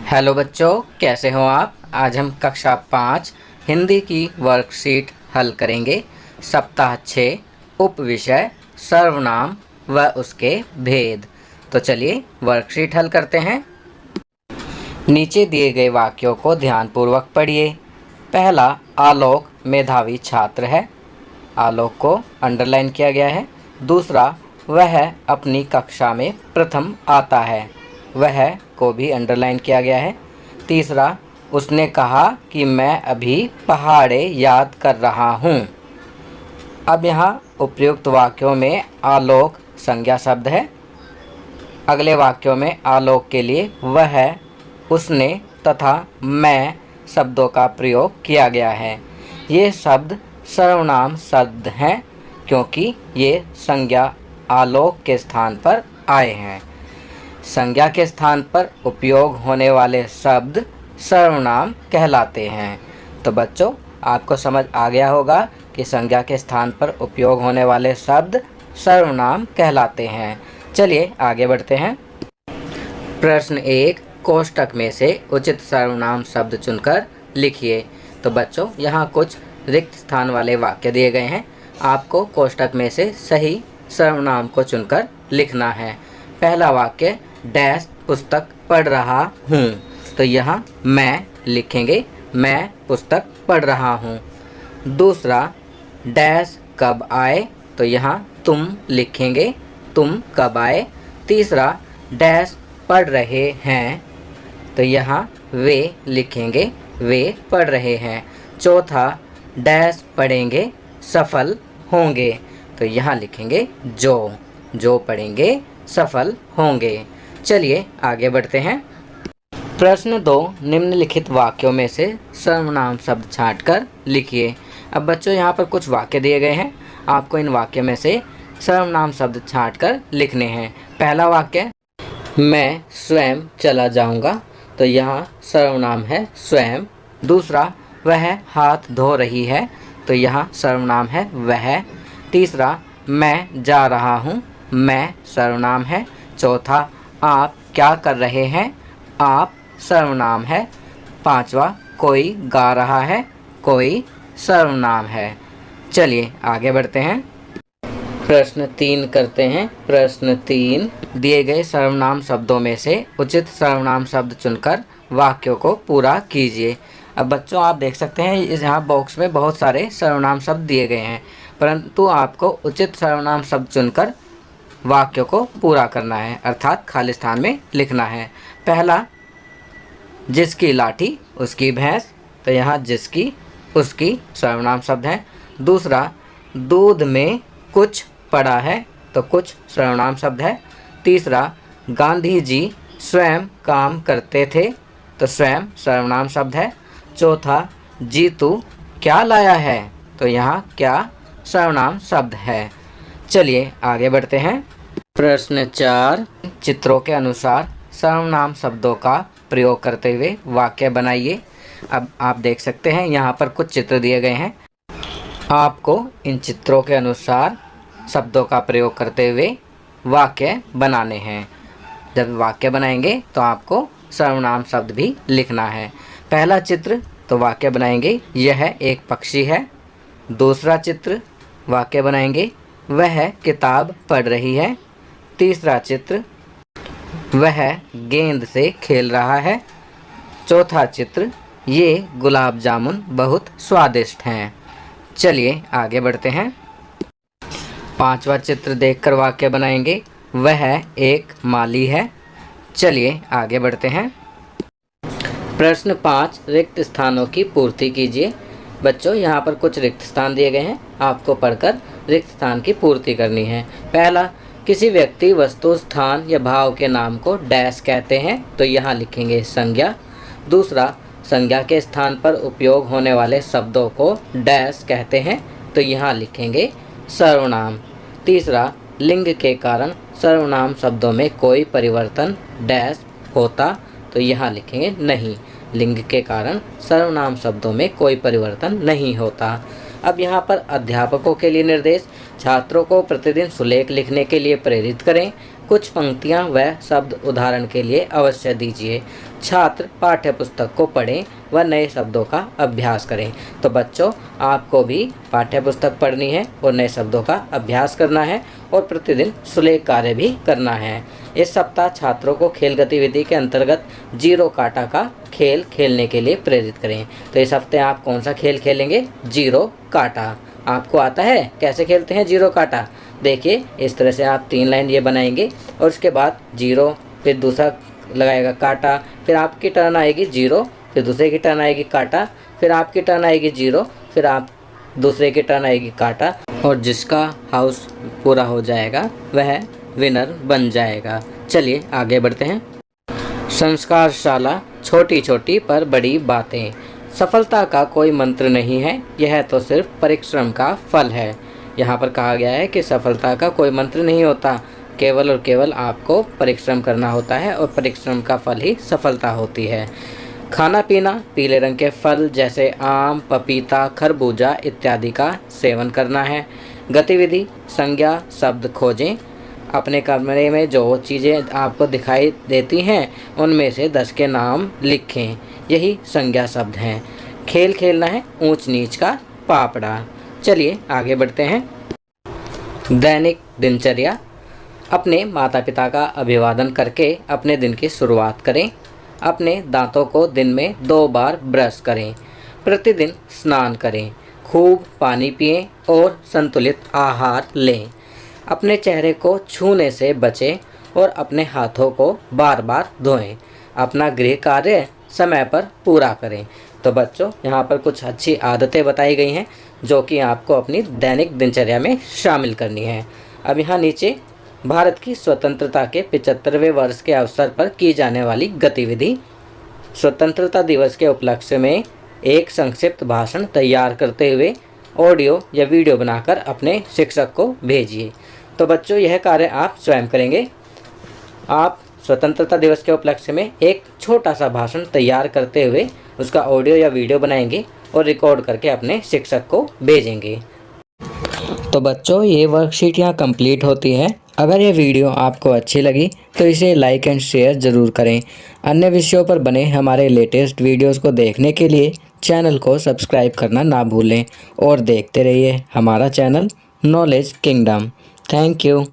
Hello बच्चों, कैसे हो आप। आज हम कक्षा 5 हिंदी की वर्कशीट हल करेंगे। सप्ताह 6 उप विषय सर्वनाम व उसके भेद। तो चलिए वर्कशीट हल करते हैं। नीचे दिए गए वाक्यों को ध्यानपूर्वक पढ़िए। पहला, आलोक मेधावी छात्र है। आलोक को अंडरलाइन किया गया है। दूसरा, वह अपनी कक्षा में प्रथम आता है। वह को भी अंडरलाइन किया गया है। तीसरा, उसने कहा कि मैं अभी पहाड़े याद कर रहा हूँ। अब यहाँ उपयुक्त वाक्यों में आलोक संज्ञा शब्द है। अगले वाक्यों में आलोक के लिए वह, उसने तथा मैं शब्दों का प्रयोग किया गया है। ये शब्द सर्वनाम शब्द हैं क्योंकि ये संज्ञा आलोक के स्थान पर आए हैं। संज्ञा के स्थान पर उपयोग होने वाले शब्द सर्वनाम कहलाते हैं। तो बच्चों, आपको समझ आ गया होगा कि संज्ञा के स्थान पर उपयोग होने वाले शब्द सर्वनाम कहलाते हैं। चलिए आगे बढ़ते हैं। प्रश्न 1, कोष्टक में से उचित सर्वनाम शब्द चुनकर लिखिए। तो बच्चों, यहाँ कुछ रिक्त स्थान वाले वाक्य दिए गए हैं। आपको कोष्टक में से सही सर्वनाम को चुनकर लिखना है। पहला वाक्य, डैश पुस्तक पढ़ रहा हूँ। तो यहाँ मैं लिखेंगे, मैं पुस्तक पढ़ रहा हूँ। दूसरा, डैश कब आए। तो यहाँ तुम लिखेंगे, तुम कब आए। तीसरा, डैश पढ़ रहे हैं। तो यहाँ वे लिखेंगे, वे पढ़ रहे हैं। चौथा, डैश पढ़ेंगे सफल होंगे। तो यहाँ लिखेंगे जो पढ़ेंगे सफल होंगे। चलिए आगे बढ़ते हैं। प्रश्न 2, निम्नलिखित वाक्यों में से सर्वनाम शब्द छांटकर लिखिए। अब बच्चों, यहाँ पर कुछ वाक्य दिए गए हैं। आपको इन वाक्यों में से सर्वनाम शब्द छांटकर लिखने हैं। पहला वाक्य, मैं स्वयं चला जाऊंगा। तो यहाँ सर्वनाम है स्वयं। दूसरा, वह हाथ धो रही है। तो यहाँ सर्वनाम है वह। तीसरा, मैं जा रहा हूँ। मैं सर्वनाम है। चौथा, आप क्या कर रहे हैं। आप सर्वनाम है। पांचवा, कोई गा रहा है। कोई सर्वनाम है। चलिए आगे बढ़ते हैं। प्रश्न 3 करते हैं। प्रश्न 3, दिए गए सर्वनाम शब्दों में से उचित सर्वनाम शब्द चुनकर वाक्यों को पूरा कीजिए। अब बच्चों, आप देख सकते हैं इस यहाँ बॉक्स में बहुत सारे सर्वनाम शब्द दिए गए हैं, परंतु आपको उचित सर्वनाम शब्द चुनकर वाक्यों को पूरा करना है, अर्थात खाली स्थान में लिखना है। पहला, जिसकी लाठी उसकी भैंस। तो यहाँ जिसकी उसकी सर्वनाम शब्द है। दूसरा, दूध में कुछ पड़ा है। तो कुछ सर्वनाम शब्द है। तीसरा, गांधी जी स्वयं काम करते थे। तो स्वयं सर्वनाम शब्द है। चौथा, जीतू क्या लाया है। तो यहाँ क्या सर्वनाम शब्द है। चलिए आगे बढ़ते हैं। प्रश्न 4, चित्रों के अनुसार सर्वनाम शब्दों का प्रयोग करते हुए वाक्य बनाइए। अब आप देख सकते हैं यहाँ पर कुछ चित्र दिए गए हैं। आपको इन चित्रों के अनुसार शब्दों का प्रयोग करते हुए वाक्य बनाने हैं। जब वाक्य बनाएंगे तो आपको सर्वनाम शब्द भी लिखना है। पहला चित्र, तो वाक्य बनाएंगे यह एक पक्षी है। दूसरा चित्र, वाक्य बनाएंगे वह किताब पढ़ रही है। तीसरा चित्र, वह गेंद से खेल रहा है। चौथा चित्र, ये गुलाब जामुन बहुत स्वादिष्ट हैं। चलिए आगे बढ़ते हैं। पांचवा चित्र देखकर वाक्य बनाएंगे वह एक माली है। चलिए आगे बढ़ते हैं। प्रश्न 5, रिक्त स्थानों की पूर्ति कीजिए। बच्चों, यहाँ पर कुछ रिक्त स्थान दिए गए हैं। आपको पढ़कर रिक्त स्थान की पूर्ति करनी है। पहला, किसी व्यक्ति, वस्तु, स्थान या भाव के नाम को डैश कहते हैं। तो यहाँ लिखेंगे संज्ञा। दूसरा, संज्ञा के स्थान पर उपयोग होने वाले शब्दों को डैश कहते हैं। तो यहाँ लिखेंगे सर्वनाम। तीसरा, लिंग के कारण सर्वनाम शब्दों में कोई परिवर्तन डैश होता। तो यहाँ लिखेंगे नहीं। लिंग के कारण सर्वनाम शब्दों में कोई परिवर्तन नहीं होता। अब यहाँ पर अध्यापकों के लिए निर्देश, छात्रों को प्रतिदिन सुलेख लिखने के लिए प्रेरित करें। कुछ पंक्तियां व शब्द उदाहरण के लिए अवश्य दीजिए। छात्र पाठ्य पुस्तक को पढ़ें व नए शब्दों का अभ्यास करें। तो बच्चों, आपको भी पाठ्य पुस्तक पढ़नी है और नए शब्दों का अभ्यास करना है और प्रतिदिन सुलेख कार्य भी करना है। इस सप्ताह छात्रों को खेल गतिविधि के अंतर्गत जीरो काटा का खेल खेलने के लिए प्रेरित करें। तो इस हफ्ते आप कौन सा खेल खेलेंगे? जीरो काटा। आपको आता है कैसे खेलते हैं जीरो काटा? देखिए, इस तरह से आप 3 लाइन ये बनाएंगे और उसके बाद जीरो, फिर दूसरा लगाएगा काटा, फिर आपकी टर्न आएगी जीरो, फिर दूसरे की टर्न आएगी काटा, फिर आपकी टर्न आएगी जीरो, फिर आप दूसरे की टर्न आएगी काटा, और जिसका हाउस पूरा हो जाएगा वह विनर बन जाएगा। चलिए आगे बढ़ते हैं। संस्कारशाला, छोटी छोटी पर बड़ी बातें। सफलता का कोई मंत्र नहीं है, यह तो सिर्फ परिश्रम का फल है। यहाँ पर कहा गया है कि सफलता का कोई मंत्र नहीं होता, केवल और केवल आपको परिश्रम करना होता है और परिश्रम का फल ही सफलता होती है। खाना पीना, पीले रंग के फल जैसे आम, पपीता, खरबूजा इत्यादि का सेवन करना है। गतिविधि, संज्ञा शब्द खोजें। अपने कमरे में जो चीज़ें आपको दिखाई देती हैं उनमें से 10 के नाम लिखें, यही संज्ञा शब्द हैं। खेल खेलना है ऊंच नीच का पापड़ा। चलिए आगे बढ़ते हैं। दैनिक दिनचर्या, अपने माता पिता का अभिवादन करके अपने दिन की शुरुआत करें। अपने दांतों को दिन में 2 बार ब्रश करें। प्रतिदिन स्नान करें। खूब पानी पिएं और संतुलित आहार लें। अपने चेहरे को छूने से बचें और अपने हाथों को बार बार धोएं। अपना गृह कार्य समय पर पूरा करें। तो बच्चों, यहाँ पर कुछ अच्छी आदतें बताई गई हैं जो कि आपको अपनी दैनिक दिनचर्या में शामिल करनी है। अब यहाँ नीचे भारत की स्वतंत्रता के 75वें वर्ष के अवसर पर की जाने वाली गतिविधि। स्वतंत्रता दिवस के उपलक्ष्य में एक संक्षिप्त भाषण तैयार करते हुए ऑडियो या वीडियो बनाकर अपने शिक्षक को भेजिए। तो बच्चों, यह कार्य आप स्वयं करेंगे। आप स्वतंत्रता दिवस के उपलक्ष्य में एक छोटा सा भाषण तैयार करते हुए उसका ऑडियो या वीडियो बनाएंगे और रिकॉर्ड करके अपने शिक्षक को भेजेंगे। तो बच्चों, ये वर्कशीट यहाँ कंप्लीट होती है। अगर ये वीडियो आपको अच्छी लगी तो इसे लाइक एंड शेयर ज़रूर करें। अन्य विषयों पर बने हमारे लेटेस्ट वीडियोस को देखने के लिए चैनल को सब्सक्राइब करना ना भूलें और देखते रहिए हमारा channel knowledge kingdom. Thank you.